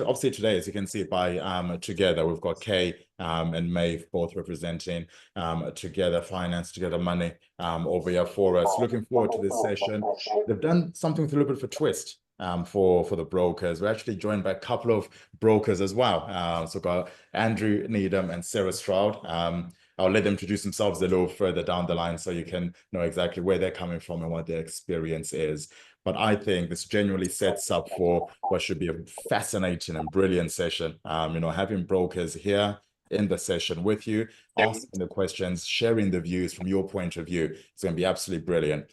Obviously today, as you can see by Together, we've got Kay and Maeve both representing Together Finance, Together Money over here for us. Looking forward to this session. They've done something with a little bit of a twist for the brokers. We're actually joined by a couple of brokers as well. So we've got Andrew Needham and Stroud. I'll let them introduce themselves a little further down the line so you can know exactly where they're coming from and what their experience is. But I think this genuinely sets up for what should be a fascinating and brilliant session. Having brokers here in the session with you, asking the questions, sharing the views from your point of view. It's going to be absolutely brilliant.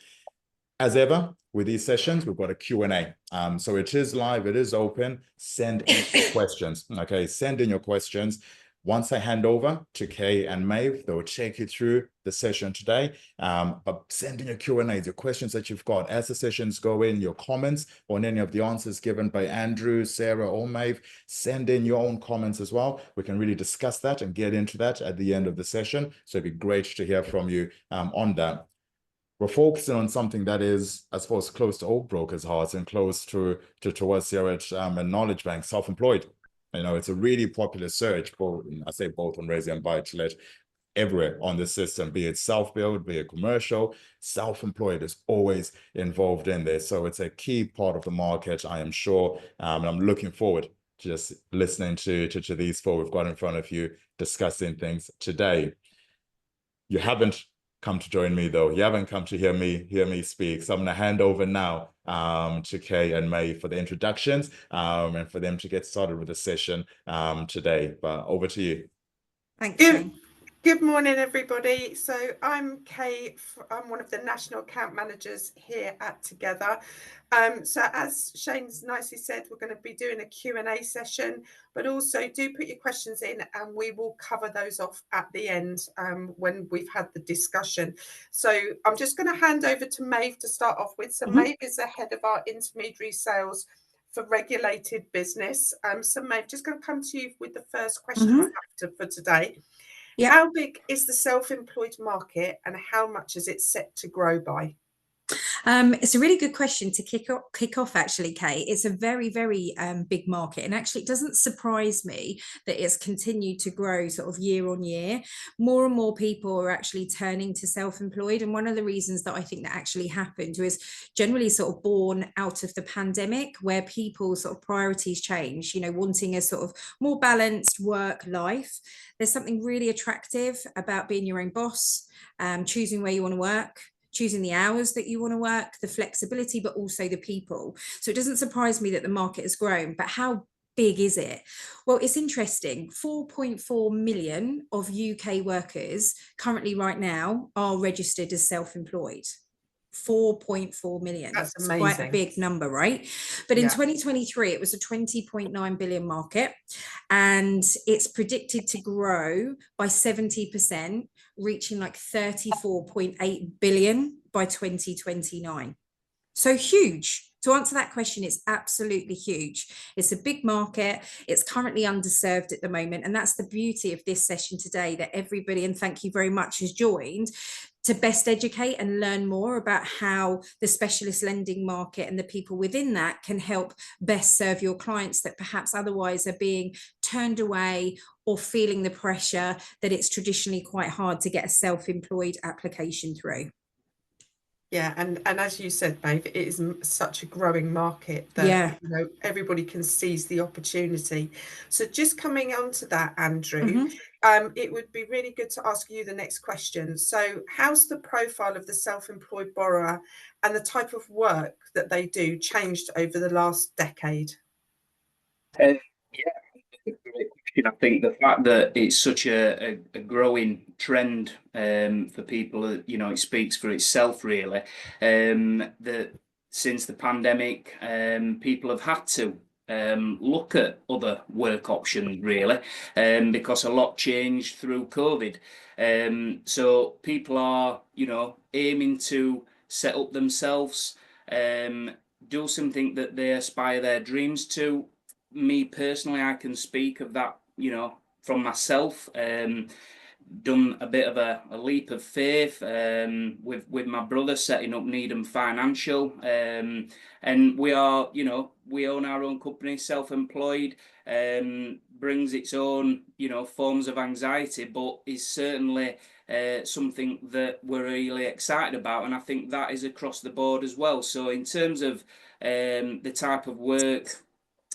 As ever, with these sessions, we've got a Q&A. So it is live, it is open. Send in your questions. Okay, send in your questions. Once I hand over to Kay and Maeve, they will take you through the session today. But send in your Q&As, your questions that you've got as the sessions go in, your comments on any of the answers given by Andrew, Sarah, or Maeve. Send in your own comments as well. We can really discuss that and get into that at the end of the session. So it'd be great to hear from you on that. We're focusing on something that is, I suppose, close to all brokers' hearts and close to us here at Knowledge Bank, self-employed. It's a really popular search for, I say both on Resi and Buy-to-Let, everywhere on the system, be it self-build, be it commercial, self-employed is always involved in this. So it's a key part of the market, I am sure. And I'm looking forward to just listening to these four we've got in front of you discussing things today. You haven't come to join me though. You haven't come to hear me speak. So I'm going to hand over now to Kay and May for the introductions and for them to get started with the session today. But over to you. Thanks, Shane. Good morning, everybody. So I'm Kay. I'm one of the national account managers here at Together. So as Shane's nicely said, we're going to be doing a Q&A session, but also do put your questions in and we will cover those off at the end when we've had the discussion. So I'm just going to hand over to Maeve to start off with. So Maeve is the head of our intermediary sales for regulated business. So Maeve, just going to come to you with the first question I have for today. Yep. How big is the self-employed market and how much is it set to grow by? It's a really good question to kick off, actually, Kay. It's a very, very big market. And actually, it doesn't surprise me that it's continued to grow sort of year on year. More and more people are actually turning to self-employed. And one of the reasons that I think that actually happened was generally sort of born out of the pandemic, where people's sort of priorities change, wanting a sort of more balanced work life. There's something really attractive about being your own boss, choosing where you want to work, choosing the hours that you want to work, the flexibility, but also the people. So it doesn't surprise me that the market has grown, but how big is it? Well, it's interesting. 4.4 million of UK workers currently right now are registered as self-employed. 4.4 million. That's amazing. Quite a big number, right? But in 2023, it was a 20.9 billion market, and it's predicted to grow by 70%, reaching like 34.8 billion by 2029. So huge. To answer that question, it's absolutely huge. It's a big market. It's currently underserved at the moment. And that's the beauty of this session today, that everybody, and thank you very much, has joined to best educate and learn more about how the specialist lending market and the people within that can help best serve your clients that perhaps otherwise are being turned away or feeling the pressure that it's traditionally quite hard to get a self-employed application through. Yeah, and as you said, Maeve, it is such a growing market that everybody can seize the opportunity. So just coming on to that, Andrew, it would be really good to ask you the next question. So how's the profile of the self-employed borrower and the type of work that they do changed over the last decade? I think the fact that it's such a growing trend for people, it speaks for itself, really. That since the pandemic, people have had to look at other work options, really, because a lot changed through COVID. So people are, aiming to set up themselves, do something that they aspire their dreams to. Me personally, I can speak of that, from myself. done a bit of a leap of faith with my brother setting up Needham Financial, and we are, you know, we own our own company, self-employed, brings its own, you know, forms of anxiety, but is certainly something that we're really excited about, and I think that is across the board as well. So in terms of the type of work,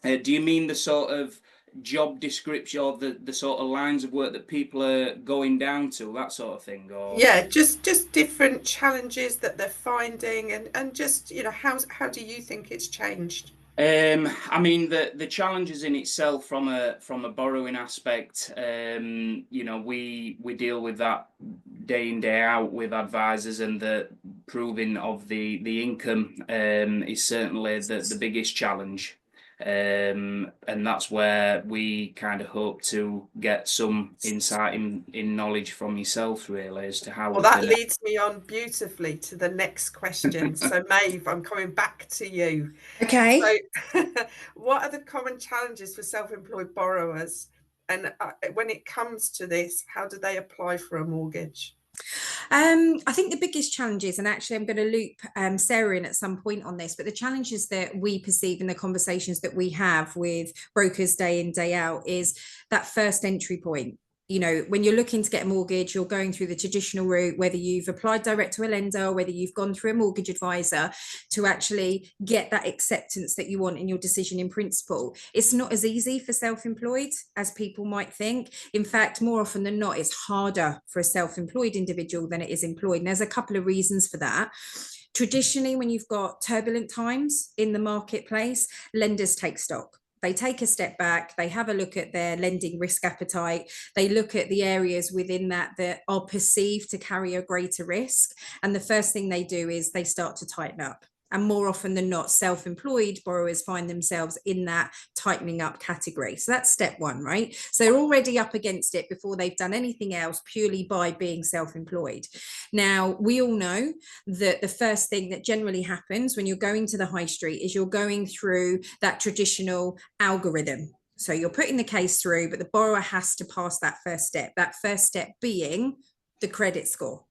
do you mean the sort of job description or the sort of lines of work that people are going down to, that sort of thing? Or yeah, just different challenges that they're finding, and just, you know, how do you think it's changed? I mean, the challenges in itself from a borrowing aspect, you know, we deal with that day in, day out with advisors, and the proving of the income is certainly the biggest challenge. And that's where we kind of hope to get some insight in knowledge from yourself, really, as to how Well, that leads me on beautifully to the next question. So Maeve, I'm coming back to you. Okay. So what are the common challenges for self-employed borrowers? And when it comes to this, how do they apply for a mortgage? I think the biggest challenges, and actually I'm going to loop Sarah in at some point on this, but the challenges that we perceive in the conversations that we have with brokers day in, day out is that first entry point. You know, when you're looking to get a mortgage, you're going through the traditional route, whether you've applied direct to a lender or whether you've gone through a mortgage advisor to actually get that acceptance that you want in your decision in principle. It's not as easy for self-employed as people might think. In fact, more often than not, it's harder for a self-employed individual than it is employed. And there's a couple of reasons for that. Traditionally, when you've got turbulent times in the marketplace, lenders take stock. They take a step back, they have a look at their lending risk appetite, they look at the areas within that are perceived to carry a greater risk. And the first thing they do is they start to tighten up. And more often than not, self-employed borrowers find themselves in that tightening up category. So that's step one, right? So they're already up against it before they've done anything else, purely by being self-employed. Now, we all know that the first thing that generally happens when you're going to the high street is you're going through that traditional algorithm. So you're putting the case through, but the borrower has to pass that first step being the credit score.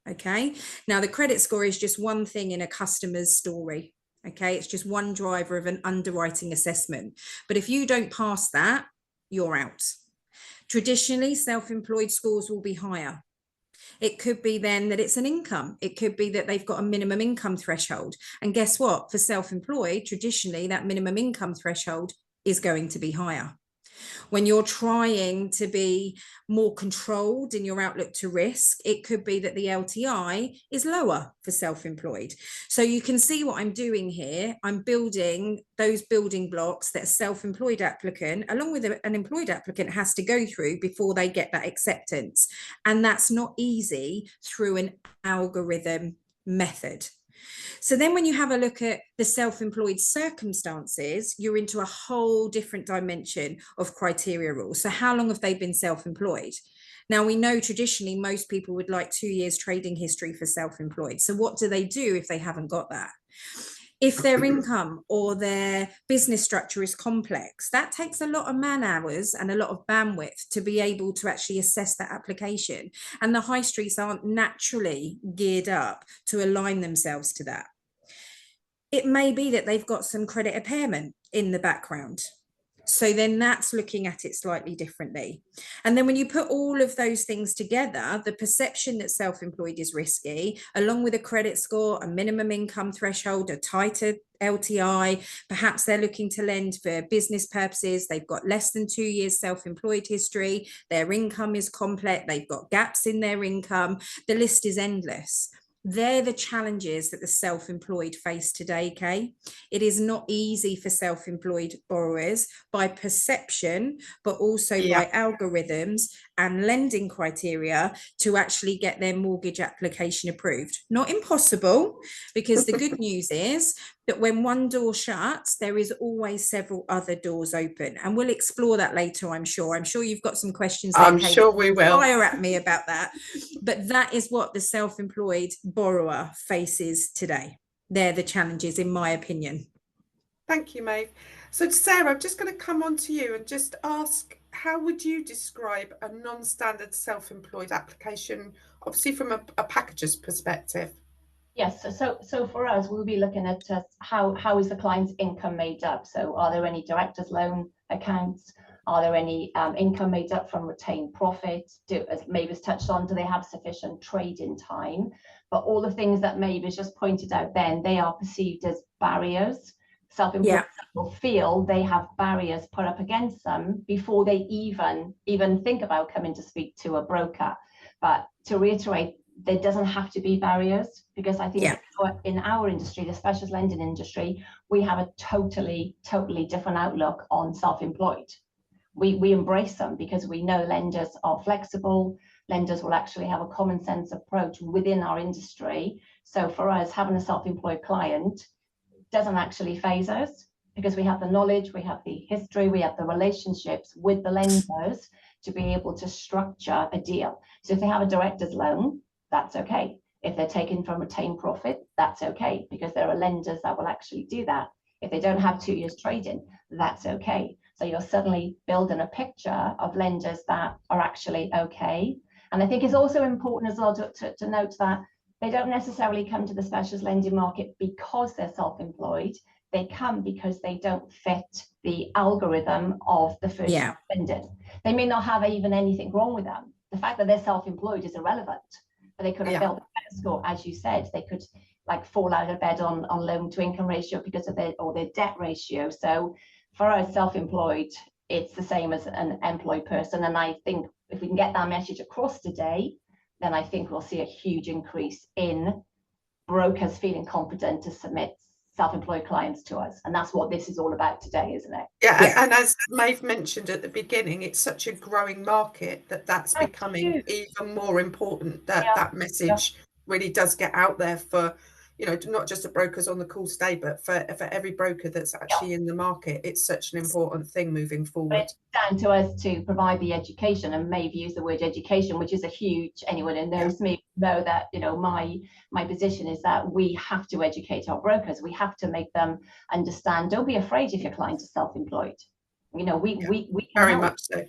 Okay, now the credit score is just one thing in a customer's story. Okay, it's just one driver of an underwriting assessment. But if you don't pass that, you're out. Traditionally, self-employed scores will be higher. It could be then that it's an income. It could be that they've got a minimum income threshold. And guess what? For self-employed, traditionally, that minimum income threshold is going to be higher. When you're trying to be more controlled in your outlook to risk, it could be that the LTI is lower for self-employed. So you can see what I'm doing here. I'm building those building blocks that a self-employed applicant, along with an employed applicant, has to go through before they get that acceptance. And that's not easy through an algorithm method. So then when you have a look at the self-employed circumstances, you're into a whole different dimension of criteria rules. So how long have they been self-employed? Now, we know traditionally most people would like 2 years trading history for self-employed. So what do they do if they haven't got that? If their income or their business structure is complex, that takes a lot of man hours and a lot of bandwidth to be able to actually assess that application. And the high streets aren't naturally geared up to align themselves to that. It may be that they've got some credit impairment in the background. So then that's looking at it slightly differently. And then when you put all of those things together, the perception that self-employed is risky, along with a credit score, a minimum income threshold, a tighter LTI, perhaps they're looking to lend for business purposes, they've got less than 2 years self-employed history, their income is complex, they've got gaps in their income, the list is endless. They're the challenges that the self-employed face today, Kay. It is not easy for self-employed borrowers by perception, but also by algorithms and lending criteria to actually get their mortgage application approved. Not impossible, because the good news is that when one door shuts, there is always several other doors open. And we'll explore that later, I'm sure. I'm sure you've got some questions. I'm sure we will. Fire at me about that. But that is what the self-employed borrower faces today. They're the challenges, in my opinion. Thank you, Maeve. So Sarah, I'm just going to come on to you and just ask, how would you describe a non-standard self-employed application, obviously from a packager's perspective? Yes, so for us, we'll be looking at how is the client's income made up? So are there any director's loan accounts? Are there any income made up from retained profits? As Maeve has touched on, do they have sufficient trading time? But all the things that Maeve has just pointed out then, they are perceived as barriers. Self-employed people feel they have barriers put up against them before they even think about coming to speak to a broker. But to reiterate, there doesn't have to be barriers, because I think in our industry, the specialist lending industry, we have a totally different outlook on self-employed. We embrace them because we know lenders are flexible. Lenders will actually have a common sense approach within our industry. So for us, having a self-employed client doesn't actually phase us, because we have the knowledge, we have the history, we have the relationships with the lenders to be able to structure a deal. So if they have a director's loan, that's okay. If they're taking from retained profit, that's okay, because there are lenders that will actually do that. If they don't have 2 years trading, that's okay. So you're suddenly building a picture of lenders that are actually okay. And I think it's also important as well to note that they don't necessarily come to the specialist lending market because they're self-employed. They come because they don't fit the algorithm of the first lending. They may not have even anything wrong with them. The fact that they're self-employed is irrelevant, but they could have failed the credit score, as you said. They could like fall out of bed on loan to income ratio because of their debt ratio. So for us, self-employed, it's the same as an employed person. And I think if we can get that message across today, then I think we'll see a huge increase in brokers feeling confident to submit self-employed clients to us. And that's what this is all about today, isn't it? Yeah. And as Maeve mentioned at the beginning, it's such a growing market that's becoming even more important, that message really does get out there for, you know, not just the brokers on the call today, but for every broker that's actually in the market. It's such an important thing moving forward. But it's down to us to provide the education, and Maeve used the word education, which is a huge, anyone who knows me know that, you know, my position is that we have to educate our brokers. We have to make them understand. Don't be afraid if your client is self-employed. You know, we can very help. much so.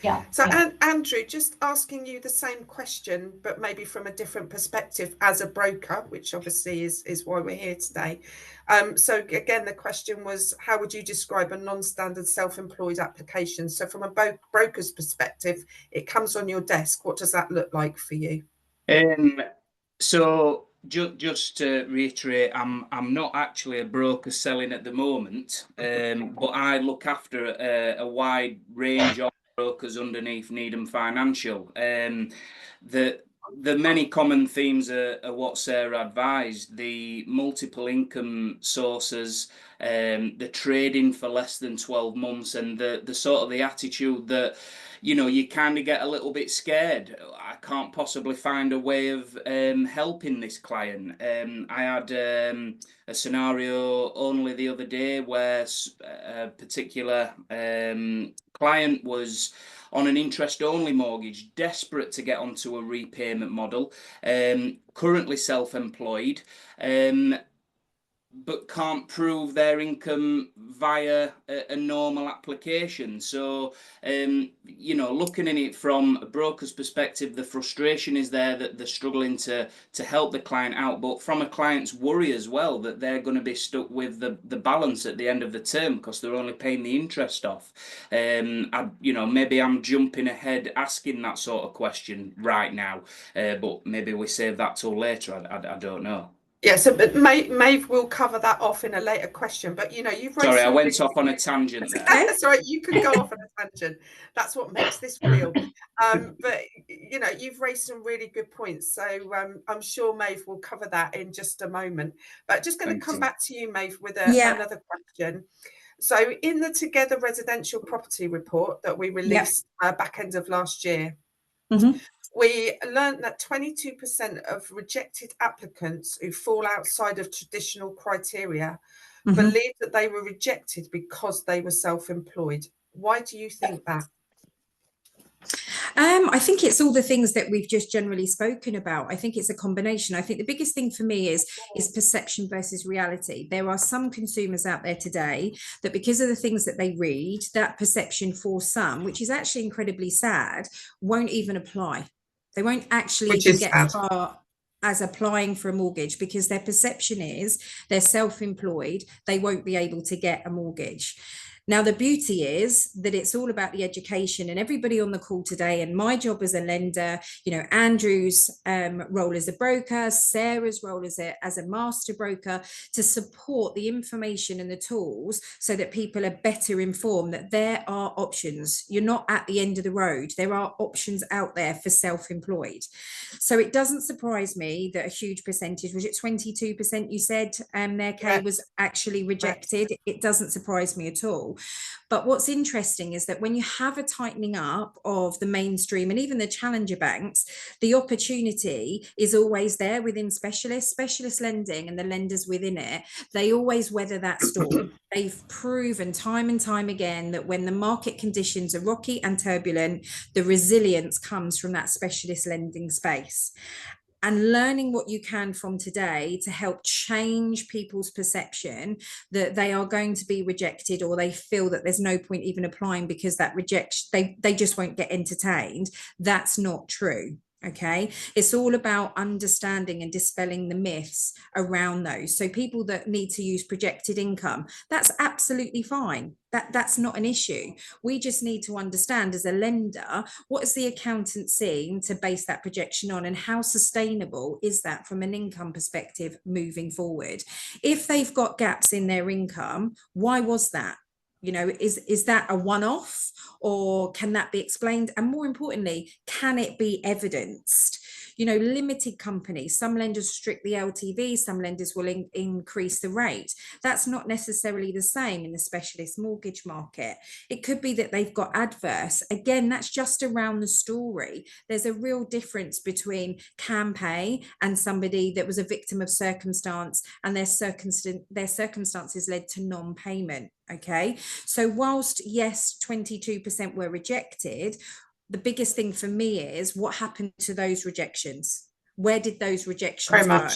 Yeah. So Andrew, just asking you the same question, but maybe from a different perspective as a broker, which obviously is why we're here today. So again, the question was, how would you describe a non-standard self-employed application? So from a broker's perspective, it comes on your desk. What does that look like for you? So just to reiterate, I'm not actually a broker selling at the moment, but I look after a wide range of brokers underneath Needham Financial. The many common themes are what Sarah advised: the multiple income sources, the trading for less than 12 months, and the sort of the attitude that, you know, you kind of get a little bit scared. I can't possibly find a way of helping this client. I had a scenario only the other day where a particular client was on an interest-only mortgage, desperate to get onto a repayment model, currently self-employed, but can't prove their income via a normal application. So, you know, looking at it from a broker's perspective, the frustration is there that they're struggling to help the client out, but from a client's worry as well, that they're going to be stuck with the balance at the end of the term because they're only paying the interest off. You know, maybe I'm jumping ahead asking that sort of question right now, but maybe we save that till later. I don't know. Yeah, so but Maeve will cover that off in a later question. But you know, you've raised. Sorry, I went off on a tangent there. That's right. You can go off on a tangent. That's what makes this real. But you know, you've raised some really good points. So I'm sure Maeve will cover that in just a moment. But just going to come back to you, Maeve, with another question. So in the Together Residential Property Report that we released back end of last year, we learned that 22% of rejected applicants who fall outside of traditional criteria believe that they were rejected because they were self-employed. Why do you think that? I think it's all the things that we've just generally spoken about. I think it's a combination. I think the biggest thing for me is perception versus reality. There are some consumers out there today that, because of the things that they read, that perception for some, which is actually incredibly sad, won't even apply. They won't actually even get as far as applying for a mortgage, because their perception is they're self-employed, they won't be able to get a mortgage. Now, the beauty is that it's all about the education, and everybody on the call today, and my job as a lender, you know, Andrew's role as a broker, Sarah's role as a master broker, to support the information and the tools so that people are better informed that there are options. You're not at the end of the road. There are options out there for self-employed. So it doesn't surprise me that a huge percentage, was it 22% you said there, Kay, was actually rejected? It doesn't surprise me at all. But what's interesting is that when you have a tightening up of the mainstream and even the challenger banks, the opportunity is always there within specialist lending, and the lenders within it, they always weather that storm. They've proven time and time again that when the market conditions are rocky and turbulent, the resilience comes from that specialist lending space. And learning what you can from today to help change people's perception that they are going to be rejected, or they feel that there's no point even applying because that rejection, they just won't get entertained. That's not true. Okay, it's all about understanding and dispelling the myths around those. So people that need to use projected income, that's absolutely fine. That's not an issue. We just need to understand as a lender, what is the accountant seeing to base that projection on, and how sustainable is that from an income perspective moving forward? If they've got gaps in their income, why was that? You know, is that a one-off, or can that be explained? And more importantly, can it be evidenced? You know, limited companies, some lenders restrict the LTV, some lenders will increase the rate. That's not necessarily the same in the specialist mortgage market. It could be that they've got adverse. Again, that's just around the story. There's a real difference between can pay and somebody that was a victim of circumstance, and their circumstances led to non-payment. Okay, so whilst yes, 22% were rejected, the biggest thing for me is what happened to those rejections. Where did those rejections go?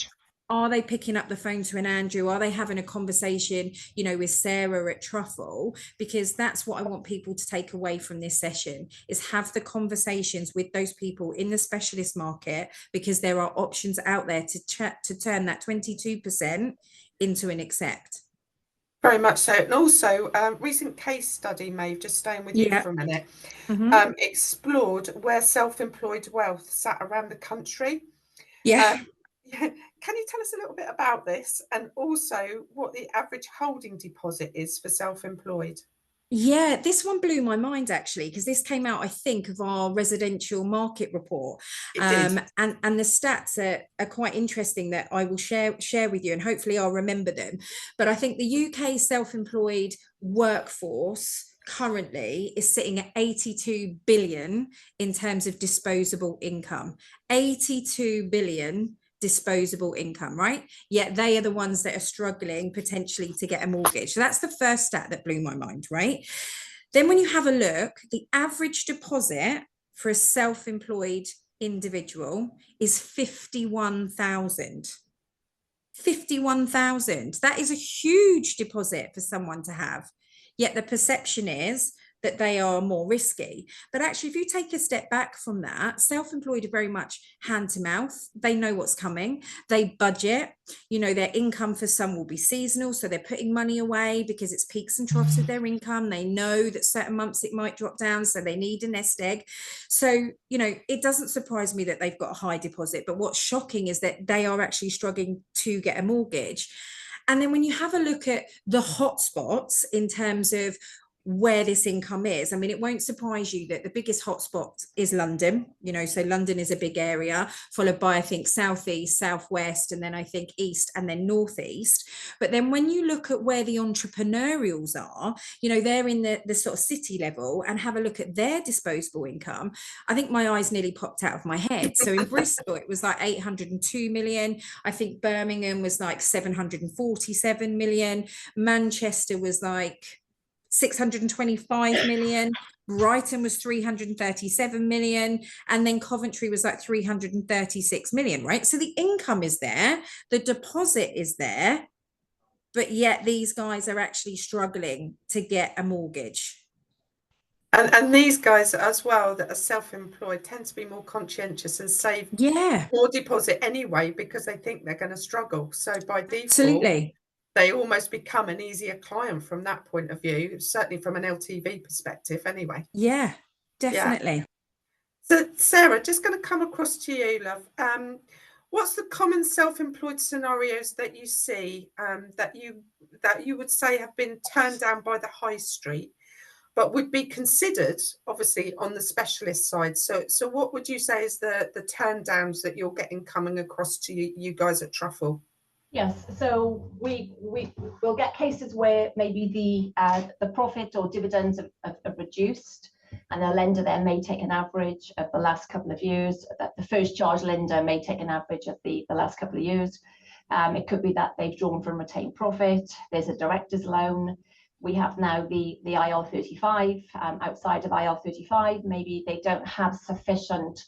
Are they picking up the phone to an Andrew? Are they having a conversation, you know, with Sarah at Truffle? Because that's what I want people to take away from this session, is have the conversations with those people in the specialist market, because there are options out there to turn that 22% into an accept. Very much so. And also, recent case study, Maeve, just staying with you for a minute, explored where self-employed wealth sat around the country. Can you tell us a little bit about this, and also what the average holding deposit is for self-employed? Yeah, this one blew my mind actually, because this came out, I think, of our residential market report. And the stats are quite interesting, that I will share with you, and hopefully I'll remember them. But I think the UK self-employed workforce currently is sitting at 82 billion in terms of disposable income. 82 billion disposable income, right? Yet they are the ones that are struggling potentially to get a mortgage. So that's the first stat that blew my mind, right? Then when you have a look, the average deposit for a self-employed individual is 51,000. 51,000. That is a huge deposit for someone to have. Yet the perception is that they are more risky. But actually, if you take a step back from that, self-employed are very much hand to mouth. They know what's coming. They budget. You know, their income for some will be seasonal, so they're putting money away because it's peaks and troughs of their income. They know that certain months it might drop down, so they need a nest egg. So, you know, it doesn't surprise me that they've got a high deposit. But what's shocking is that they are actually struggling to get a mortgage. And then when you have a look at the hotspots in terms of where this income is, I mean, it won't surprise you that the biggest hotspot is London, you know, so London is a big area, followed by, I think, southeast, southwest, and then I think east, and then northeast. But then when you look at where the entrepreneurials are, you know, they're in the sort of city level, and have a look at their disposable income, I think my eyes nearly popped out of my head. So in Bristol, it was like 802 million. I think Birmingham was like 747 million. Manchester was like 625 million. Brighton was 337 million, and then Coventry was like 336 million, right? So the income is there, the deposit is there, but yet these guys are actually struggling to get a mortgage. And these guys as well that are self-employed tend to be more conscientious and save more deposit anyway because they think they're going to struggle. So by default, they almost become an easier client from that point of view, certainly from an LTV perspective anyway. Yeah, definitely. Yeah. So Sarah, just going to come across to you, love. What's the common self-employed scenarios that you see that you would say have been turned down by the high street, but would be considered, obviously, on the specialist side? So what would you say is the turn downs that you're getting coming across to you guys at Truffle? Yes, so we'll get cases where maybe the profit or dividends have reduced, and the lender then may take an average of the last couple of years. That the first charge lender may take an average of the last couple of years. It could be that they've drawn from retained profit. There's a director's loan. We have now the IR35. Outside of IR35, maybe they don't have sufficient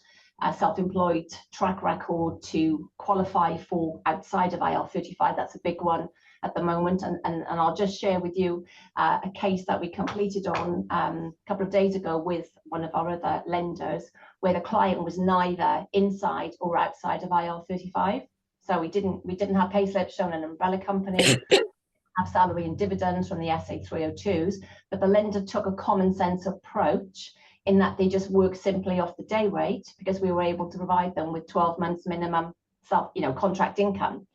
self-employed track record to qualify for outside of IR35. That's a big one at the moment. And I'll just share with you a case that we completed on a couple of days ago with one of our other lenders, where the client was neither inside or outside of IR35. So we didn't have pay slips showing an umbrella company, have salary and dividends from the SA 302s, but the lender took a common sense approach in that they just work simply off the day rate, because we were able to provide them with 12 months minimum contract income.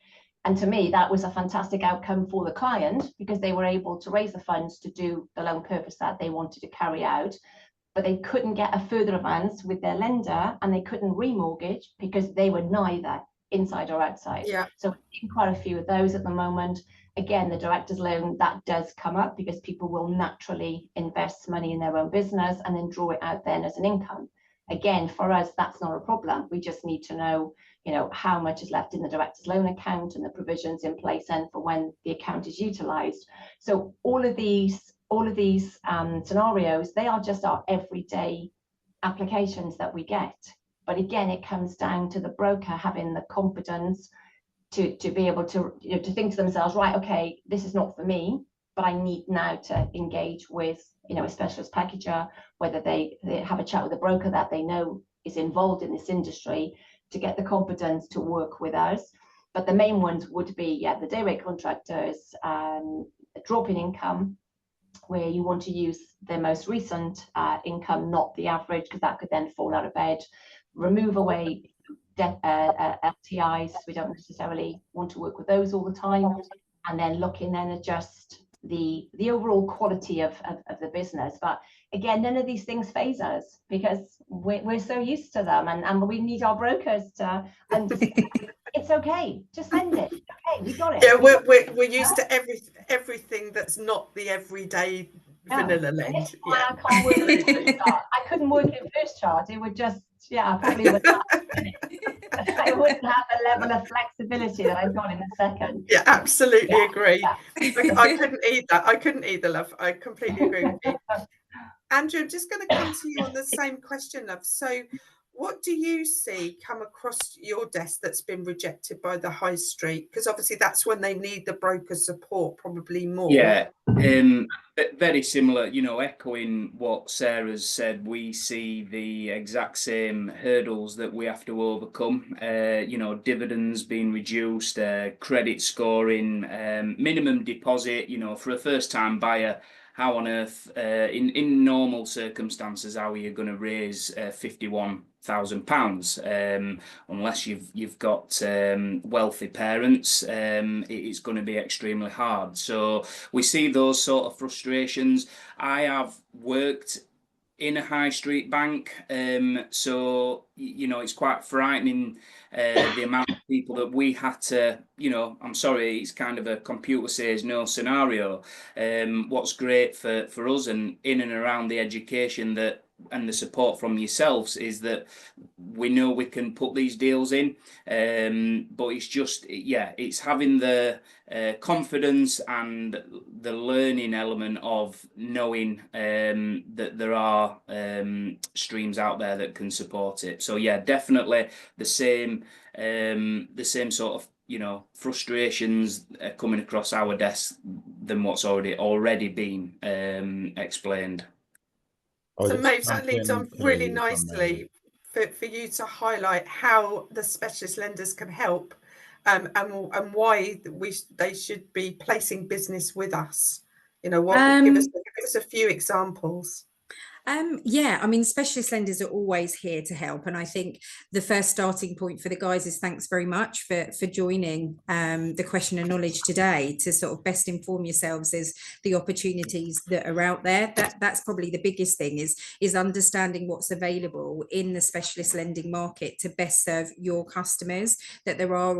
And to me, that was a fantastic outcome for the client, because they were able to raise the funds to do the loan purpose that they wanted to carry out, but they couldn't get a further advance with their lender, and they couldn't remortgage because they were neither inside or outside. Yeah. So we're seeing quite a few of those at the moment. Again, the director's loan, that does come up because people will naturally invest money in their own business and then draw it out then as an income. Again, for us, that's not a problem. We just need to know, how much is left in the director's loan account and the provisions in place and for when the account is utilized. So all of these scenarios, they are just our everyday applications that we get. But again, it comes down to the broker having the confidence to be able to to think to themselves, right, okay, this is not for me, but I need now to engage with a specialist packager, whether they have a chat with a broker that they know is involved in this industry, to get the confidence to work with us. But the main ones would be the day rate contractors, a drop in income, where you want to use the most recent income, not the average, because that could then fall out of bed. Remove away LTIs. We don't necessarily want to work with those all the time, and then look in and adjust the overall quality of the business. But again, none of these things faze us, because we're so used to them, and we need our brokers to understand. It's okay, just send it. Okay, we got it. Yeah, we're used to everything that's not the everyday vanilla lend. Yeah. I couldn't work in first charge. It would just I probably would not. I wouldn't have the level of flexibility that I've got in the second. Yeah, absolutely agree. Yeah. I couldn't either, love. I completely agree with you. Andrew, I'm just going to come to you on the same question, love. So what do you see come across your desk that's been rejected by the high street? Because obviously that's when they need the broker support probably more. Yeah, very similar, echoing what Sarah's said. We see the exact same hurdles that we have to overcome, dividends being reduced, credit scoring, minimum deposit, for a first-time buyer. How on earth, in normal circumstances, how are you going to raise £51,000 unless you've got wealthy parents? It's going to be extremely hard. So we see those sort of frustrations. I have worked in a high street bank, so it's quite frightening the amount of people that we had to, I'm sorry, it's kind of a computer says no scenario. What's great for us and in and around the education that and the support from yourselves is that we know we can put these deals in, but it's just, yeah, it's having the confidence and the learning element of knowing that there are streams out there that can support it. So yeah, definitely the same sort of, you know, frustrations coming across our desk than what's already been explained. So Maeve, that leads on really nicely for you to highlight how the specialist lenders can help, and why they should be placing business with us. You know, give us a few examples. Yeah, I mean, specialist lenders are always here to help. And I think the first starting point for the guys is thanks very much for joining the question and knowledge today to sort of best inform yourselves as the opportunities that are out there. That's probably the biggest thing is understanding what's available in the specialist lending market to best serve your customers, that there are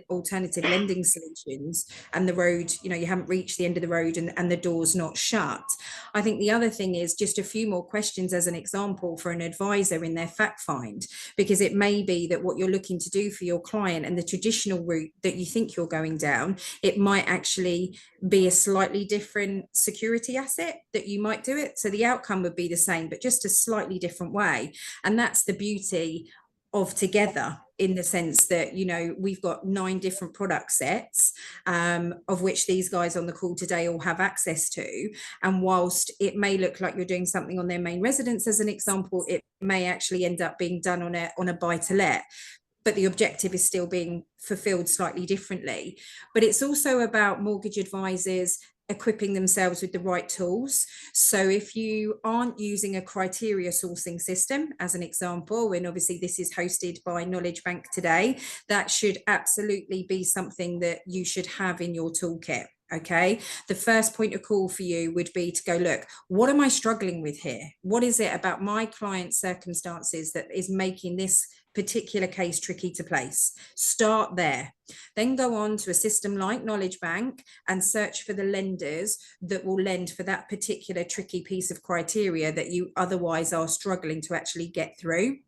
alternative lending solutions, and the road, you know, you haven't reached the end of the road and the door's not shut. I think the other thing is just a few more questions as an example for an advisor in their fact find, because it may be that what you're looking to do for your client and the traditional route that you think you're going down, it might actually be a slightly different security asset that you might do it. So the outcome would be the same, but just a slightly different way. And that's the beauty of Together, in the sense that, you know, we've got 9 different product sets, of which these guys on the call today all have access to. And whilst it may look like you're doing something on their main residence, as an example, it may actually end up being done on a buy to let, but the objective is still being fulfilled slightly differently. But it's also about mortgage advisors equipping themselves with the right tools. So if you aren't using a criteria sourcing system, as an example, and obviously this is hosted by Knowledge Bank today, that should absolutely be something that you should have in your toolkit. Okay, the first point of call for you would be to go, look, what am I struggling with here? What is it about my client's circumstances that is making this particular case tricky to place? Start there. Then go on to a system like Knowledge Bank and search for the lenders that will lend for that particular tricky piece of criteria that you otherwise are struggling to actually get through.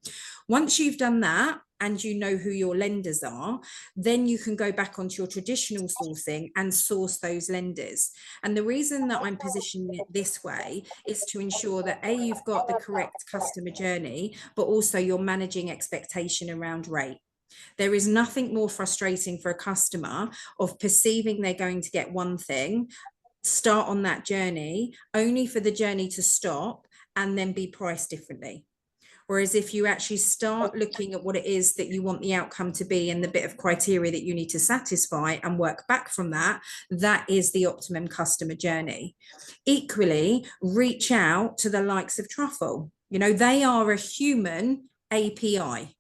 Once you've done that, and you know who your lenders are, then you can go back onto your traditional sourcing and source those lenders. And the reason that I'm positioning it this way is to ensure that A, you've got the correct customer journey, but also you're managing expectation around rate. There is nothing more frustrating for a customer of perceiving they're going to get one thing, start on that journey, only for the journey to stop and then be priced differently. Whereas if you actually start looking at what it is that you want the outcome to be and the bit of criteria that you need to satisfy and work back from that, that is the optimum customer journey. Equally, reach out to the likes of Truffle. You know, they are a human API.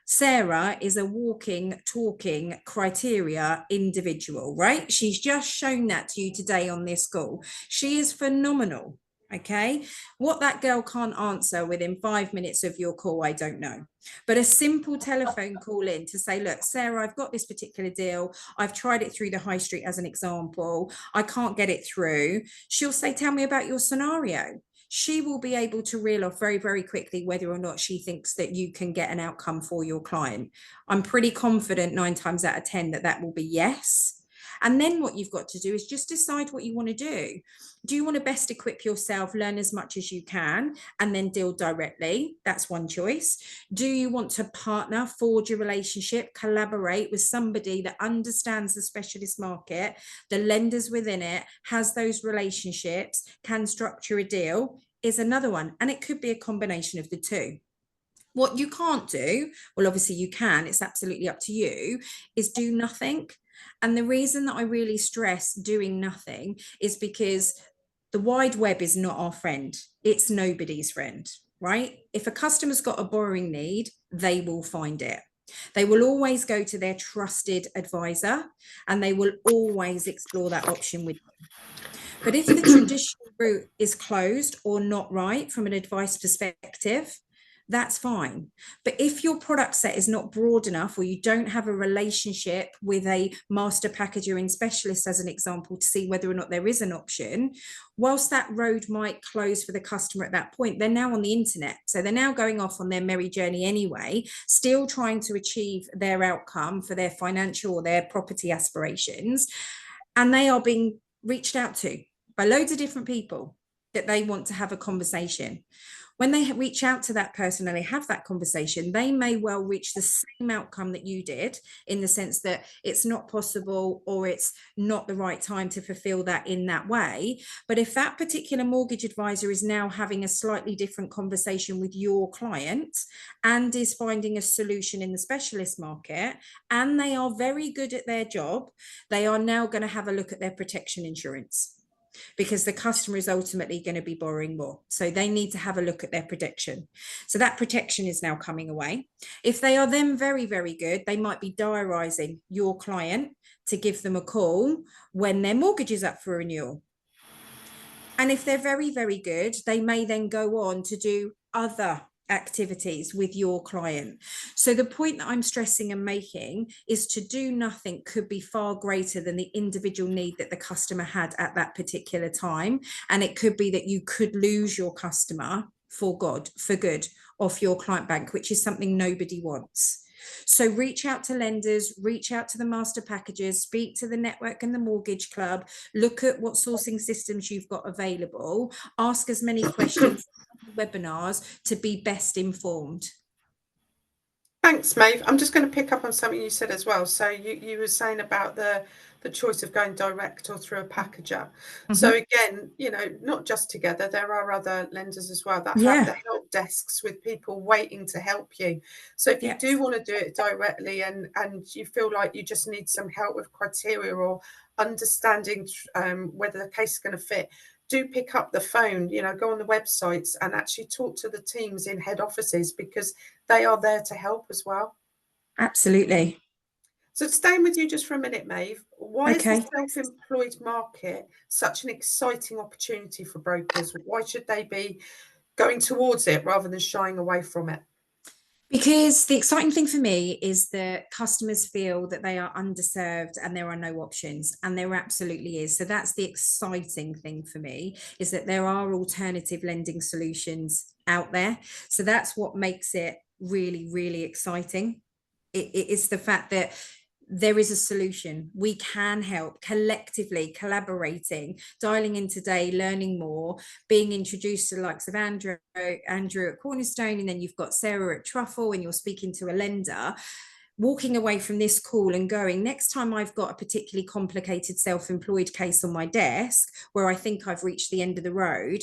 Sarah is a walking, talking criteria individual, right? She's just shown that to you today on this call. She is phenomenal. Okay, what that girl can't answer within 5 minutes of your call, I don't know. But a simple telephone call in to say, look, Sarah, I've got this particular deal. I've tried it through the high street as an example. I can't get it through. She'll say, tell me about your scenario. She will be able to reel off very, very quickly whether or not she thinks that you can get an outcome for your client. I'm pretty confident 9 times out of 10 that will be yes. And then what you've got to do is just decide what you want to do. Do you want to best equip yourself, learn as much as you can, and then deal directly? That's one choice. Do you want to partner, forge a relationship, collaborate with somebody that understands the specialist market, the lenders within it, has those relationships, can structure a deal? Is another one. And it could be a combination of the two. What you can't do, well, obviously you can, it's absolutely up to you, is do nothing. And the reason that I really stress doing nothing is because the wide web is not our friend. It's nobody's friend, right? If a customer's got a borrowing need, they will find it. They will always go to their trusted advisor and they will always explore that option with them. But if the traditional route is closed or not right from an advice perspective, that's fine. But if your product set is not broad enough, or you don't have a relationship with a master packager and specialist, as an example, to see whether or not there is an option, whilst that road might close for the customer at that point, they're now on the internet. So they're now going off on their merry journey anyway, still trying to achieve their outcome for their financial or their property aspirations. And they are being reached out to by loads of different people that they want to have a conversation. When they reach out to that person and they have that conversation, they may well reach the same outcome that you did, in the sense that it's not possible or it's not the right time to fulfill that in that way. But if that particular mortgage advisor is now having a slightly different conversation with your client and is finding a solution in the specialist market, and they are very good at their job, they are now going to have a look at their protection insurance, because the customer is ultimately going to be borrowing more. So they need to have a look at their protection. So that protection is now coming away. If they are then very, very good, they might be diarising your client to give them a call when their mortgage is up for renewal. And if they're very, very good, they may then go on to do other activities with your client. So the point that I'm stressing and making is to do nothing could be far greater than the individual need that the customer had at that particular time. And it could be that you could lose your customer for good off your client bank, which is something nobody wants. So reach out to lenders, reach out to the master packages, speak to the network and the mortgage club, look at what sourcing systems you've got available, ask as many questions webinars to be best informed. Thanks, Maeve. I'm just going to pick up on something you said as well. So you were saying about the choice of going direct or through a packager. So again, you know, not just Together, there are other lenders as well that have the help desks with people waiting to help you. So if you do want to do it directly and you feel like you just need some help with criteria or understanding whether the case is going to fit, do pick up the phone, you know, go on the websites and actually talk to the teams in head offices, because they are there to help as well. Absolutely. So staying with you just for a minute, Maeve, why is the self-employed market such an exciting opportunity for brokers? Why should they be going towards it rather than shying away from it? Because the exciting thing for me is that customers feel that they are underserved and there are no options, and there absolutely is. So that's the exciting thing for me, is that there are alternative lending solutions out there. So that's what makes it really, really exciting. It's the fact that there is a solution. We can help collectively, collaborating, dialing in today, learning more, being introduced to the likes of Andrew at Cornerstone, and then you've got Sarah at Truffle, and you're speaking to a lender, walking away from this call and going, next time I've got a particularly complicated self-employed case on my desk where I think I've reached the end of the road,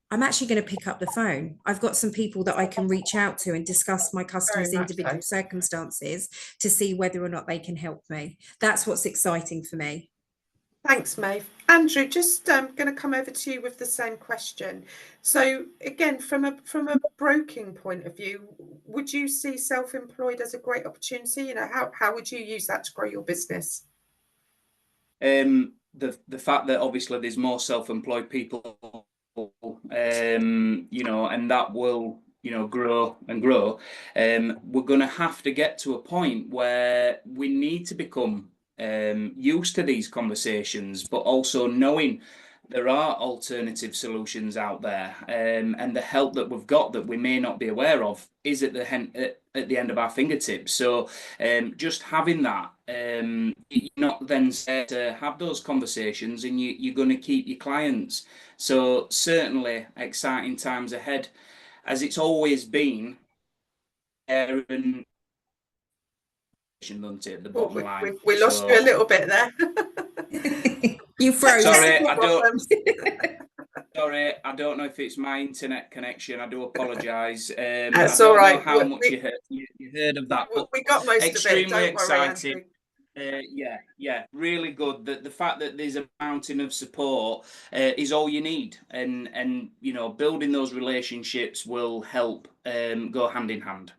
I'm actually going to pick up the phone. I've got some people that I can reach out to and discuss my customers' individual circumstances to see whether or not they can help me. That's what's exciting for me. Thanks, Maeve. Andrew, just going to come over to you with the same question. So again, from a broking point of view, would you see self-employed as a great opportunity? You know, how would you use that to grow your business? The fact that obviously there's more self-employed people, you know, and that will, you know, grow and grow. We're going to have to get to a point where we need to become used to these conversations, but also knowing there are alternative solutions out there, and the help that we've got that we may not be aware of is at the end of our fingertips. So just having that, you're not then set to have those conversations, and you're going to keep your clients. So certainly exciting times ahead, as it's always been. The bottom line. We lost you a little bit there. You froze. Sorry, I don't know if it's my internet connection. I do apologise. That's all right. How much you heard of that? We got most extremely of it. Don't exciting. Worry, yeah, really good. The fact that there's a mountain of support is all you need, and you know, building those relationships will help go hand in hand.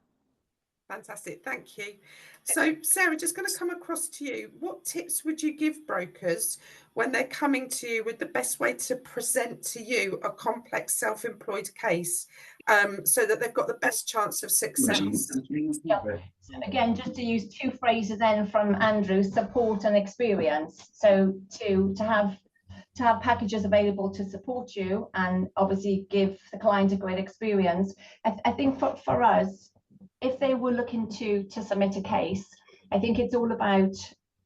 Fantastic, thank you. So Sarah, just going to come across to you. What tips would you give brokers when they're coming to you with the best way to present to you a complex self-employed case, so that they've got the best chance of success? Yeah. So again, just to use two phrases then from Andrew: support and experience. So to have packages available to support you and obviously give the client a great experience. I think for us, if they were looking to submit a case, I think it's all about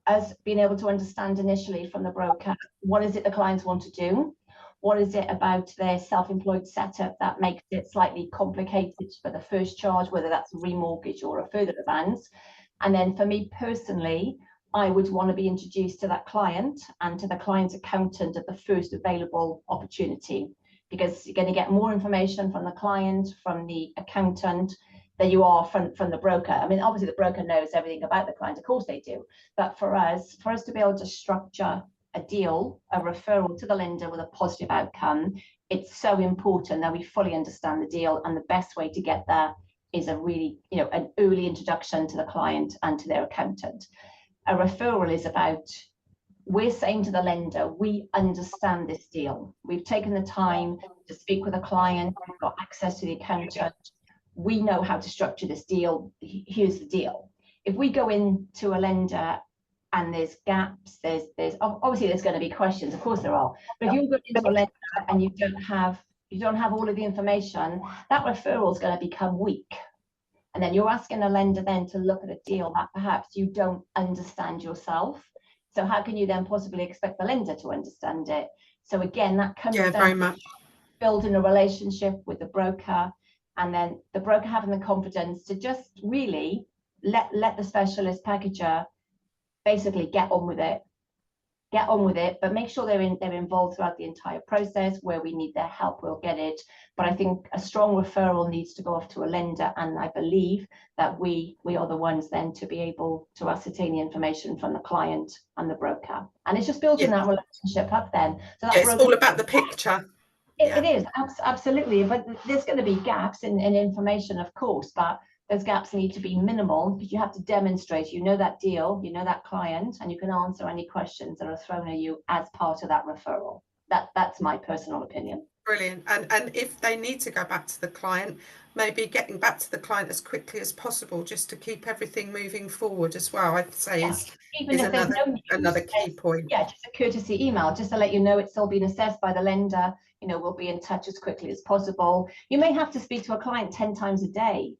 us being able to understand initially from the broker, what is it the clients want to do? What is it about their self-employed setup that makes it slightly complicated for the first charge, whether that's a remortgage or a further advance? And then for me personally, I would want to be introduced to that client and to the client's accountant at the first available opportunity, because you're going to get more information from the client, from the accountant, than you are from the broker. I mean, obviously the broker knows everything about the client, of course they do. But for us to be able to structure a deal, a referral to the lender with a positive outcome, it's so important that we fully understand the deal, and the best way to get there is a really, an early introduction to the client and to their accountant. A referral is about, we're saying to the lender, we understand this deal. We've taken the time to speak with the client. We've got access to the accountant. We know how to structure this deal. Here's the deal. If we go into a lender and there's gaps, there's obviously there's going to be questions. Of course there are. But if you go into a lender and you don't have all of the information, that referral is going to become weak. And then you're asking a lender then to look at a deal that perhaps you don't understand yourself. So how can you then possibly expect the lender to understand it? So again, that comes down very much to building a relationship with the broker, and then the broker having the confidence to just really let the specialist packager basically get on with it, but make sure they're involved throughout the entire process. Where we need their help, we'll get it. But I think a strong referral needs to go off to a lender, and I believe that we are the ones then to be able to ascertain the information from the client and the broker. And it's just building that relationship up then. So that's it's all about the picture. It is, absolutely. But there's going to be gaps in information, of course, but those gaps need to be minimal, because you have to demonstrate you know that deal, you know that client, and you can answer any questions that are thrown at you as part of that referral. That's my personal opinion. Brilliant. And if they need to go back to the client, maybe getting back to the client as quickly as possible, just to keep everything moving forward as well, I'd say is another key point. Yeah, just a courtesy email, just to let you know it's still being assessed by the lender. We'll be in touch as quickly as possible. You may have to speak to a client 10 times a day,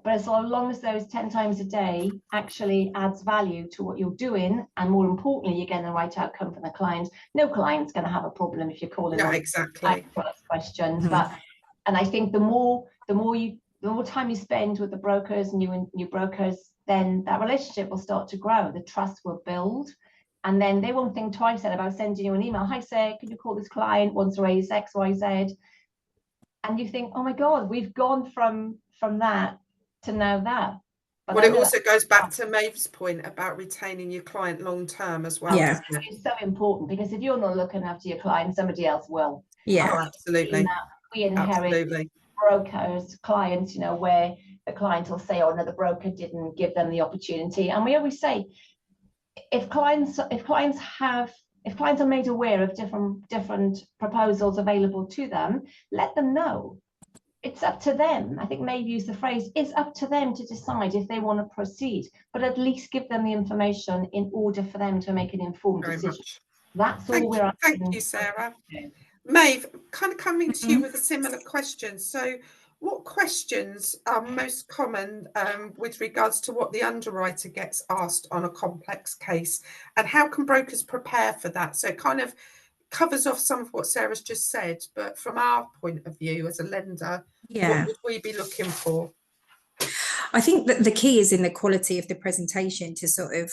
but as long as those 10 times a day actually adds value to what you're doing, and more importantly, you're getting the right outcome from the client, no client's going to have a problem if you're calling them exactly questions. And I think the more time you spend with the brokers, new brokers, then that relationship will start to grow. The trust will build, and then they won't think twice about sending you an email. Hi, Sarah, can you call this client? Wants to raise X, Y, Z. And you think, oh my God, we've gone from that to now that. But it also goes back to Maeve's point about retaining your client long term as well. Yeah, it's so important, because if you're not looking after your client, somebody else will. Yeah, absolutely. We inherit brokers, clients, where the client will say, oh no, the broker didn't give them the opportunity. And we always say, if clients are made aware of different proposals available to them, let them know. It's up to them. I think Maeve used the phrase, it's up to them to decide if they want to proceed, but at least give them the information in order for them to make an informed decision. That's all we're asking. Thank you, Sarah. Maeve, kind of coming to you with a similar question. So what questions are most common with regards to what the underwriter gets asked on a complex case, and how can brokers prepare for that? So it kind of covers off some of what Sarah's just said, but from our point of view as a lender, what would we be looking for? I think that the key is in the quality of the presentation, to sort of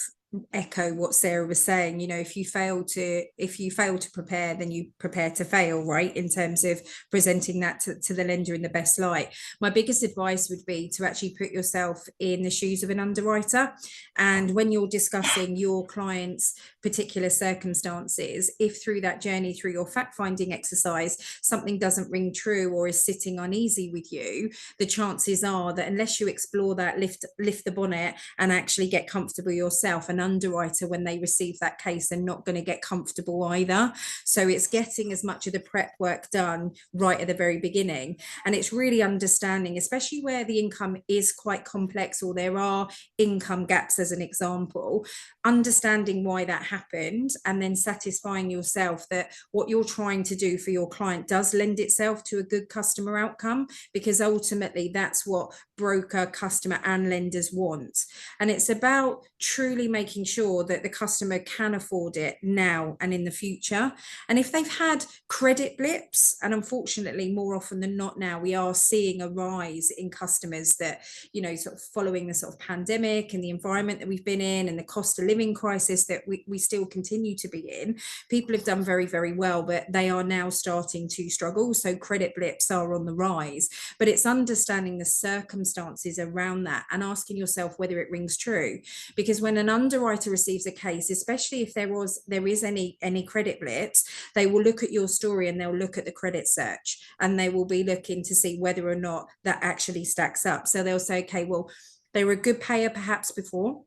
echo what Sarah was saying. You know, if you fail to prepare, then you prepare to fail, right, in terms of presenting that to the lender in the best light. My biggest advice would be to actually put yourself in the shoes of an underwriter, and when you're discussing your client's particular circumstances, if through that journey, through your fact-finding exercise, something doesn't ring true or is sitting uneasy with you, the chances are that unless you explore that, lift the bonnet and actually get comfortable yourself, an underwriter, when they receive that case, are not going to get comfortable either. So it's getting as much of the prep work done right at the very beginning, and it's really understanding, especially where the income is quite complex or there are income gaps as an example, understanding why that happened, and then satisfying yourself that what you're trying to do for your client does lend itself to a good customer outcome, because ultimately that's what broker, customer and lenders want. And it's about truly making sure that the customer can afford it now and in the future. And if they've had credit blips, and unfortunately more often than not now we are seeing a rise in customers that, you know, sort of following the sort of pandemic and the environment that we've been in and the cost of living crisis that we still continue to be in, people have done very, very well, but they are now starting to struggle. So credit blips are on the rise, but it's understanding the circumstances around that and asking yourself whether it rings true. Because when an underwriter receives a case, especially if there is any credit blips, they will look at your story and they'll look at the credit search and they will be looking to see whether or not that actually stacks up. So they'll say, okay, well, they were a good payer perhaps before.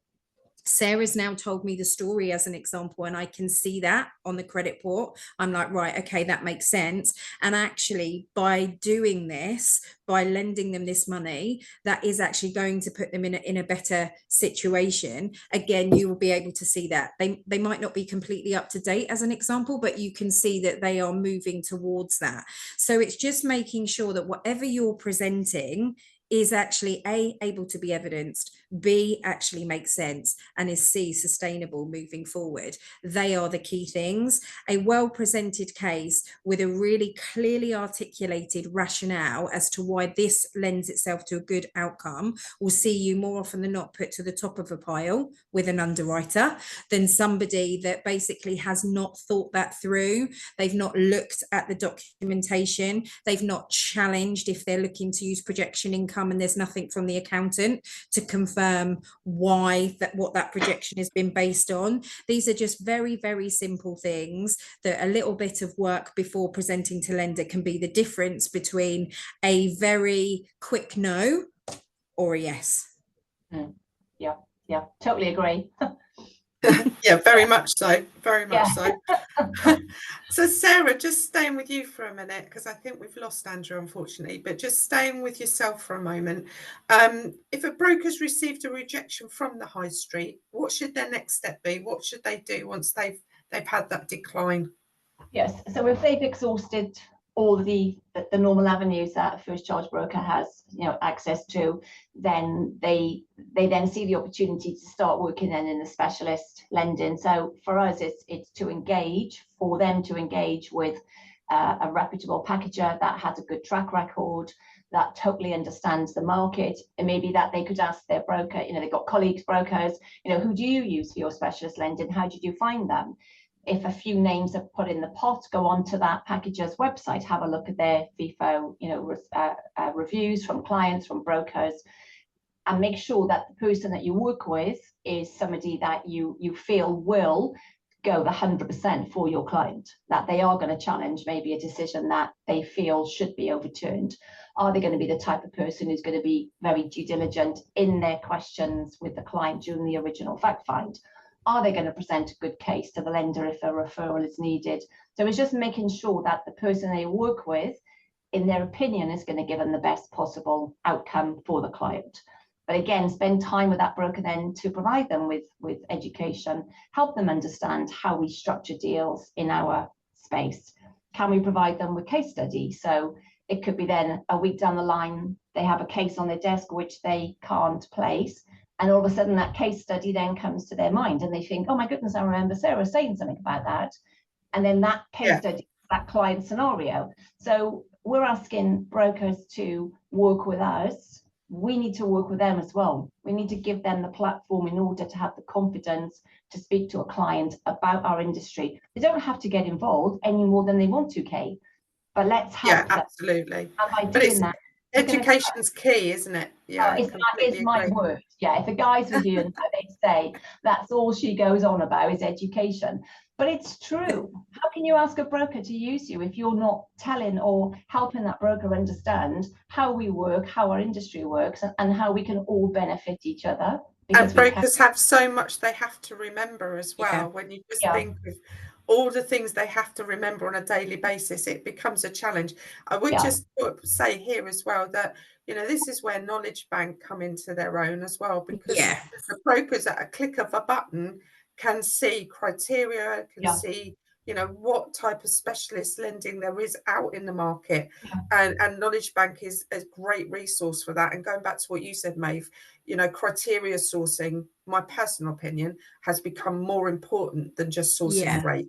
Sarah's now told me the story as an example, and I can see that on the credit port. I'm like, right, okay, that makes sense. And actually, by doing this, by lending them this money, that is actually going to put them in a better situation. Again, you will be able to see that. They might not be completely up to date as an example, but you can see that they are moving towards that. So it's just making sure that whatever you're presenting is actually A, able to be evidenced, B, actually makes sense, and is C, sustainable moving forward. They are the key things. A well-presented case with a really clearly articulated rationale as to why this lends itself to a good outcome will see you more often than not put to the top of a pile with an underwriter than somebody that basically has not thought that through. They've not looked at the documentation. They've not challenged if they're looking to use projection income and there's nothing from the accountant to confirm what that projection has been based on. These are just very, very simple things that a little bit of work before presenting to lender can be the difference between a very quick no or a yes. Yeah, totally agree. Yeah, very much so, very much so. So Sarah, just staying with you for a minute, because I think we've lost Andrew, unfortunately, but just staying with yourself for a moment. If a broker's received a rejection from the high street, what should their next step be? What should they do once they've had that decline? Yes, so if they've exhausted all the normal avenues that a first charge broker has, access to, then they then see the opportunity to start working then in the specialist lending. So for us, it's for them to engage with a reputable packager that has a good track record, that totally understands the market, and maybe that they could ask their broker, they've got colleagues, brokers, who do you use for your specialist lending? How did you find them? If a few names are put in the pot, go onto that packager's website, have a look at their FIFO, reviews from clients, from brokers, and make sure that the person that you work with is somebody that you feel will go the 100% for your client, that they are going to challenge maybe a decision that they feel should be overturned. Are they going to be the type of person who's going to be very due diligent in their questions with the client during the original fact find? Are they going to present a good case to the lender if a referral is needed? So it's just making sure that the person they work with, in their opinion, is going to give them the best possible outcome for the client. But again, spend time with that broker then to provide them with education, help them understand how we structure deals in our space. Can we provide them with case studies? So it could be then a week down the line, they have a case on their desk which they can't place. And all of a sudden that case study then comes to their mind and they think, oh my goodness, I remember Sarah saying something about that. And then that case study, that client scenario. So we're asking brokers to work with us we need to work with them as well. We need to give them the platform in order to have the confidence to speak to a client about our industry. They don't have to get involved any more than they want to, Kay, but let's help them. Absolutely. And by But doing that, education's key, isn't it? Yeah, it's my word. Yeah, if the guys were here, they'd say that's all she goes on about is education. But it's true. How can you ask a broker to use you if you're not telling or helping that broker understand how we work, how our industry works, and how we can all benefit each other? And brokers have so much they have to remember as well. Yeah. When you just think of all the things they have to remember on a daily basis, it becomes a challenge. I would just say here as well that, you know, this is where Knowledge Bank come into their own as well, because the brokers at a click of a button can see criteria, can see, you know, what type of specialist lending there is out in the market. And Knowledge Bank is a great resource for that. And going back to what you said, Maeve, you know, criteria sourcing, my personal opinion, has become more important than just sourcing rate.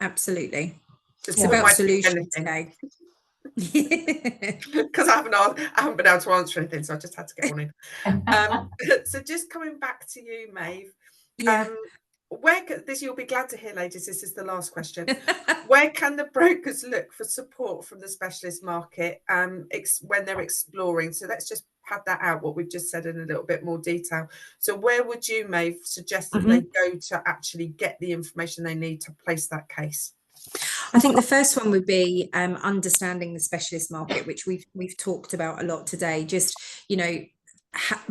Absolutely. It's about solutions today. Because I haven't been able to answer anything, so I just had to get one in. So just coming back to you, Maeve. You'll be glad to hear, ladies, this is the last question. Where can the brokers look for support from the specialist market when they're exploring? So let's just pad that out, what we've just said, in a little bit more detail. So where would you, Maeve, suggest that they go to actually get the information they need to place that case? I think the first one would be understanding the specialist market, which we've talked about a lot today. Just, you know,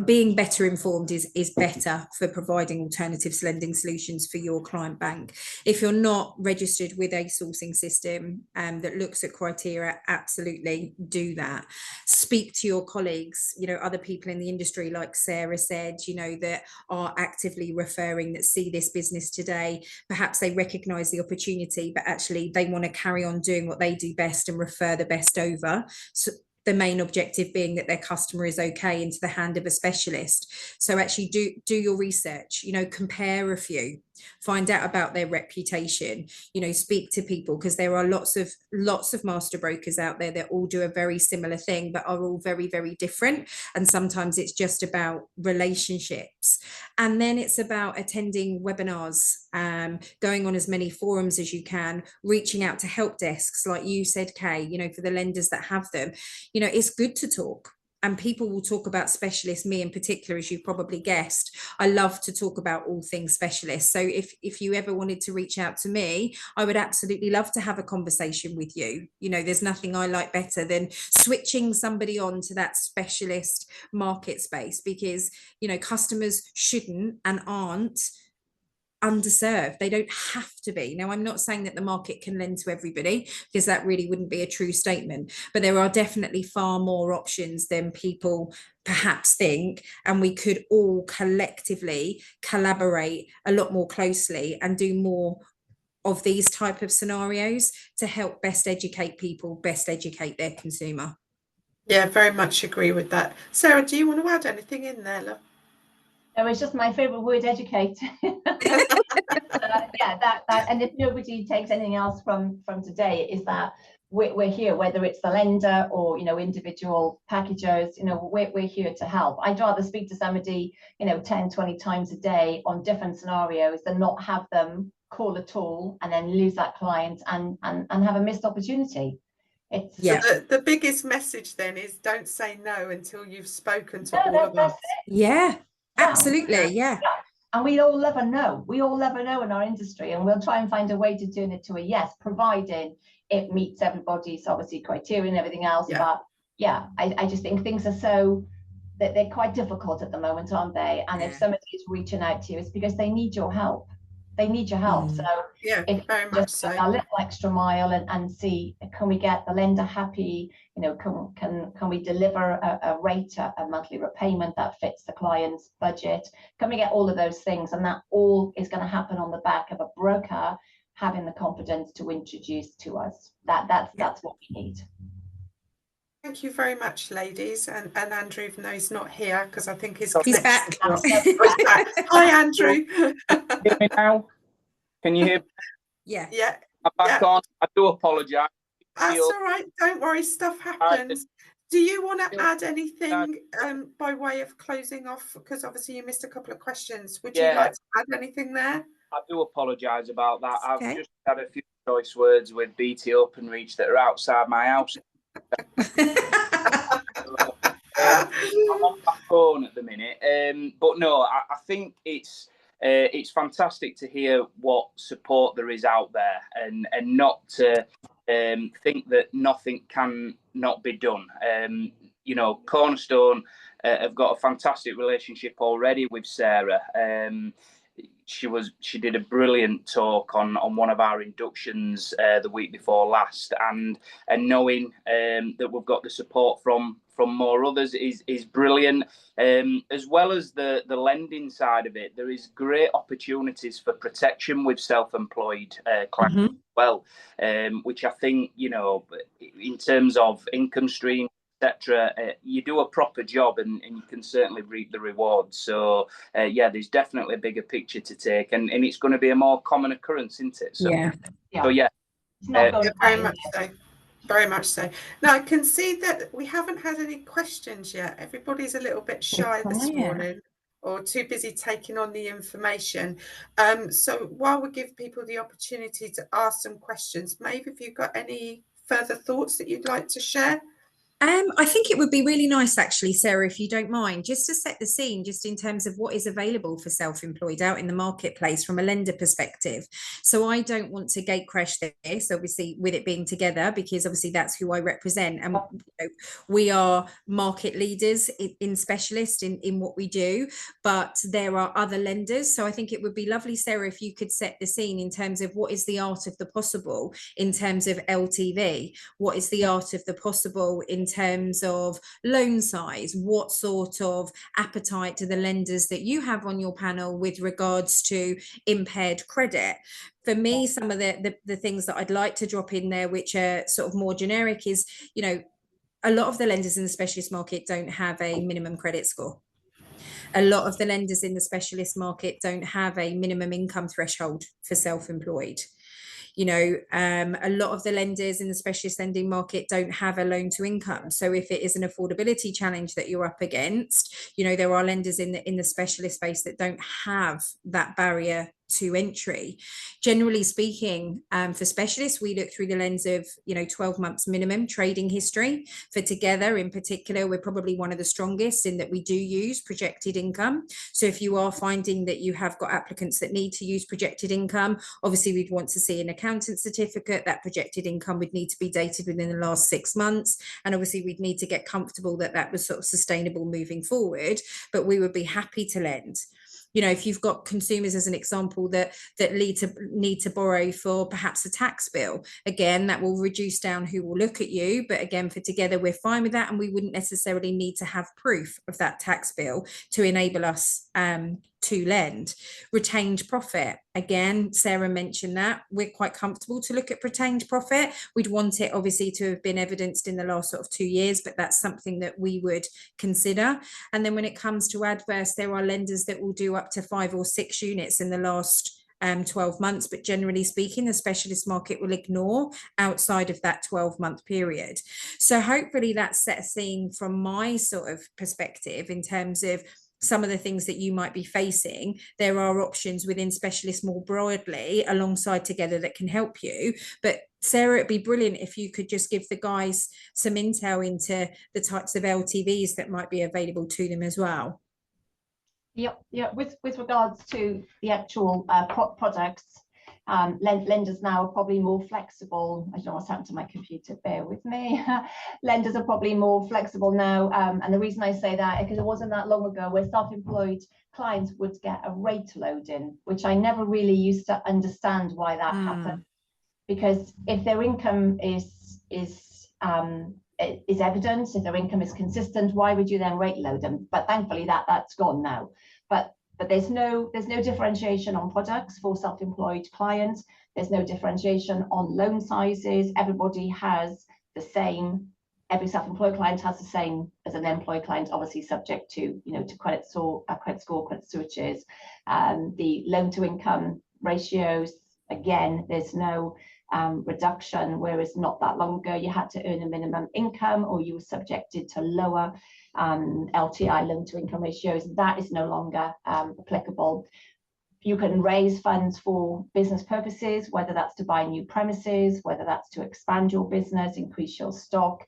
being better informed is better for providing alternative lending solutions for your client bank. If you're not registered with a sourcing system that looks at criteria, absolutely do that. Speak to your colleagues, you know, other people in the industry, like Sarah said, you know, that are actively referring, that see this business today. Perhaps they recognise the opportunity, but actually they want to carry on doing what they do best and refer the best over. So the main objective being that their customer is okay into the hand of a specialist. So actually do your research, you know, compare a few, find out about their reputation, you know, speak to people, because there are lots of master brokers out there that all do a very similar thing, but are all very, very different. And sometimes it's just about relationships. And then it's about attending webinars, going on as many forums as you can, reaching out to help desks, like you said, Kay, you know, for the lenders that have them. You know, it's good to talk. And people will talk about specialists, me in particular, as you've probably guessed. I love to talk about all things specialists. So if you ever wanted to reach out to me, I would absolutely love to have a conversation with you. You know, there's nothing I like better than switching somebody on to that specialist market space, because, you know, customers shouldn't and aren't underserved. They don't have to be. Now, I'm not saying that the market can lend to everybody, because that really wouldn't be a true statement, but there are definitely far more options than people perhaps think, and we could all collectively collaborate a lot more closely and do more of these type of scenarios to help best educate people, best educate their consumer. Yeah, very much agree with that. Sarah, do you want to add anything in there, love? No, it's just my favorite word, educate. And if nobody takes anything else from today, is that we're here, whether it's the lender or, you know, individual packagers, you know, we're here to help. I'd rather speak to somebody, you know, 10, 20 times a day on different scenarios than not have them call at all and then lose that client and have a missed opportunity. It's so the biggest message then is don't say no until you've spoken to all of us. Absolutely, yeah. And we all love a no. We all love a no in our industry, and we'll try and find a way to turn it to a yes, providing it meets everybody's obviously criteria and everything else. But yeah, I just think things are so that they're quite difficult at the moment, aren't they? And if somebody is reaching out to you, it's because they need your help. They need your help. So if very much so. A little extra mile and see, can we get the lender happy? You know, can we deliver a rate, a monthly repayment that fits the client's budget? Can we get all of those things? And that all is going to happen on the back of a broker having the confidence to introduce to us. That's what we need. Thank you very much, ladies. And Andrew, even though he's not here, because I think he's back. Hi, Andrew. Can you hear me now? Can you hear me? Yeah. I'm back on. I do apologise. That's all right. Don't worry. Stuff happens. Do you want to add anything by way of closing off? Because obviously you missed a couple of questions. Would you like to add anything there? I do apologise about that. Okay. I've just had a few choice words with BT Openreach that are outside my house. I'm on my phone at the minute, but no, I think it's fantastic to hear what support there is out there, and not to think that nothing can not be done. You know, Cornerstone have got a fantastic relationship already with Sarah. She did a brilliant talk on one of our inductions the week before last, and knowing that we've got the support from more others is brilliant. As well as the lending side of it, there is great opportunities for protection with self-employed clients as well, which I think, you know, in terms of income stream, etc., you do a proper job and you can certainly reap the rewards. So yeah, there's definitely a bigger picture to take, and it's going to be a more common occurrence, isn't it? So, so yeah. It's not going very much so. Very much so. Now, I can see that we haven't had any questions yet. Everybody's a little bit shy this morning, or too busy taking on the information. So while we give people the opportunity to ask some questions, Maeve, have you got any further thoughts that you'd like to share? I think it would be really nice, actually, Sarah, if you don't mind, just to set the scene, just in terms of what is available for self-employed out in the marketplace from a lender perspective. So I don't want to gate crash this, obviously, with it being Together, because obviously that's who I represent. And you know, we are market leaders in specialist in what we do, but there are other lenders. So I think it would be lovely, Sarah, if you could set the scene in terms of what is the art of the possible in terms of LTV, what is the art of the possible in terms of loan size, what sort of appetite do the lenders that you have on your panel with regards to impaired credit. For me, some of the things that I'd like to drop in there, which are sort of more generic, is, you know, a lot of the lenders in the specialist market don't have a minimum credit score. A lot of the lenders in the specialist market don't have a minimum income threshold for self-employed. You know, a lot of the lenders in the specialist lending market don't have a loan to income. So if it is an affordability challenge that you're up against, you know, there are lenders in the specialist space that don't have that barrier to entry. Generally speaking, for specialists, we look through the lens of, you know, 12 months minimum trading history. For Together in particular, we're probably one of the strongest in that we do use projected income. So if you are finding that you have got applicants that need to use projected income, obviously we'd want to see an accountant certificate. That projected income would need to be dated within the last 6 months. And obviously we'd need to get comfortable that that was sort of sustainable moving forward, but we would be happy to lend. You know, if you've got consumers, as an example, that need to borrow for perhaps a tax bill, again, that will reduce down who will look at you. But again, for Together, we're fine with that, and we wouldn't necessarily need to have proof of that tax bill to enable us to lend. Retained profit, again, Sarah mentioned that we're quite comfortable to look at retained profit. We'd want it obviously to have been evidenced in the last sort of 2 years, but that's something that we would consider. And then when it comes to adverse, there are lenders that will do up to 5 or 6 units in the last 12 months, but generally speaking, the specialist market will ignore outside of that 12-month period. So hopefully that set a scene from my sort of perspective in terms of some of the things that you might be facing. There are options within specialists more broadly alongside Together that can help you. But Sarah, it'd be brilliant if you could just give the guys some intel into the types of LTVs that might be available to them as well. Yeah. With regards to the actual products, lenders now are probably more flexible. I don't know what's happened to my computer, bear with me. Lenders are probably more flexible now, and the reason I say that is because it wasn't that long ago where self-employed clients would get a rate load in, which I never really used to understand why that happened. Because if their income is evident, if their income is consistent, why would you then rate load them? But thankfully that's gone now. But there's no differentiation on products for self-employed clients. There's no differentiation on loan sizes. Everybody has the same. Every self-employed client has the same as an employed client, obviously subject to, you know, to credit score, credit switches, the loan to income ratios. Again, there's no reduction, whereas not that long ago you had to earn a minimum income or you were subjected to lower LTI, loan to income ratios. That is no longer applicable. You can raise funds for business purposes, whether that's to buy new premises, whether that's to expand your business, increase your stock,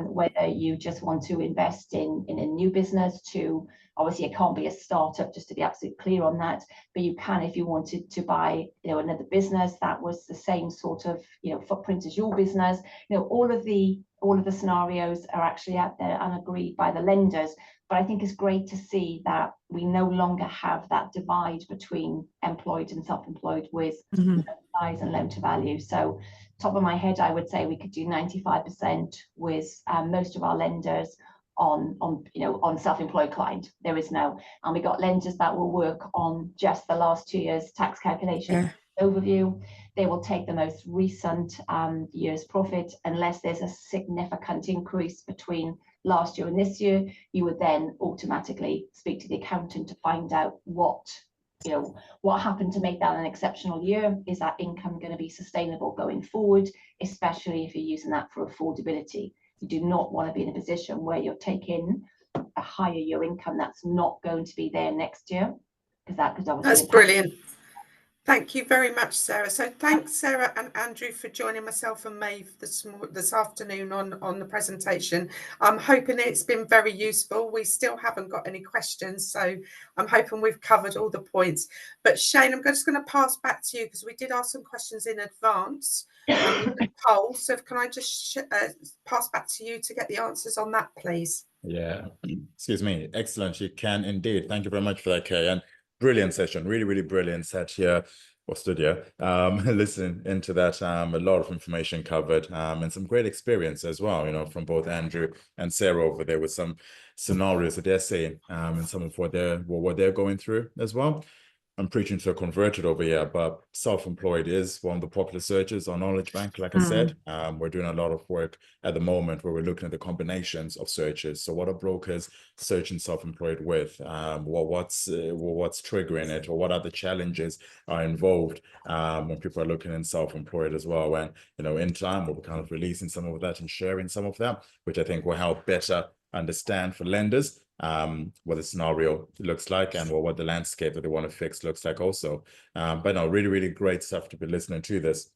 whether you just want to invest in a new business. To obviously it can't be a startup, just to be absolutely clear on that, but you can, if you wanted to buy, you know, another business that was the same sort of, you know, footprint as your business. You know, all of the scenarios are actually out there and agreed by the lenders. But I think it's great to see that we no longer have that divide between employed and self-employed with size and loan to value. So top of my head, I would say we could do 95% with most of our lenders on self-employed client. There is no, and we got lenders that will work on just the last 2 years tax calculation overview. They will take the most recent year's profit, unless there's a significant increase between last year and this year. You would then automatically speak to the accountant to find out what happened to make that an exceptional year. Is that income going to be sustainable going forward, especially if you're using that for affordability? You do not want to be in a position where you're taking a higher year income that's not going to be there next year, because that could obviously. That's brilliant. Thank you very much, Sarah. So thanks, Sarah and Andrew, for joining myself and Maeve this afternoon on the presentation. I'm hoping it's been very useful. We still haven't got any questions, so I'm hoping we've covered all the points. But Shane, I'm just going to pass back to you, because we did ask some questions in advance with the poll. So can I just pass back to you to get the answers on that, please? Yeah, excuse me. Excellent. You can indeed. Thank you very much for that, Kay. And brilliant session, really brilliant. Sat here or stood here, listening into that. A lot of information covered, and some great experience as well, you know, from both Andrew and Sarah over there, with some scenarios that they're seeing, and some of what they're going through as well. I'm preaching to a converted over here, but self-employed is one of the popular searches on Knowledge Bank. Like I said, we're doing a lot of work at the moment where we're looking at the combinations of searches. So what are brokers searching self-employed with? What's triggering it, or what other challenges are involved when people are looking in self-employed as well? And, you know, in time, we'll be kind of releasing some of that and sharing some of that, which I think will help better understand for lenders what the scenario looks like, and what the landscape that they want to fix looks like also. But no, really great stuff to be listening to this.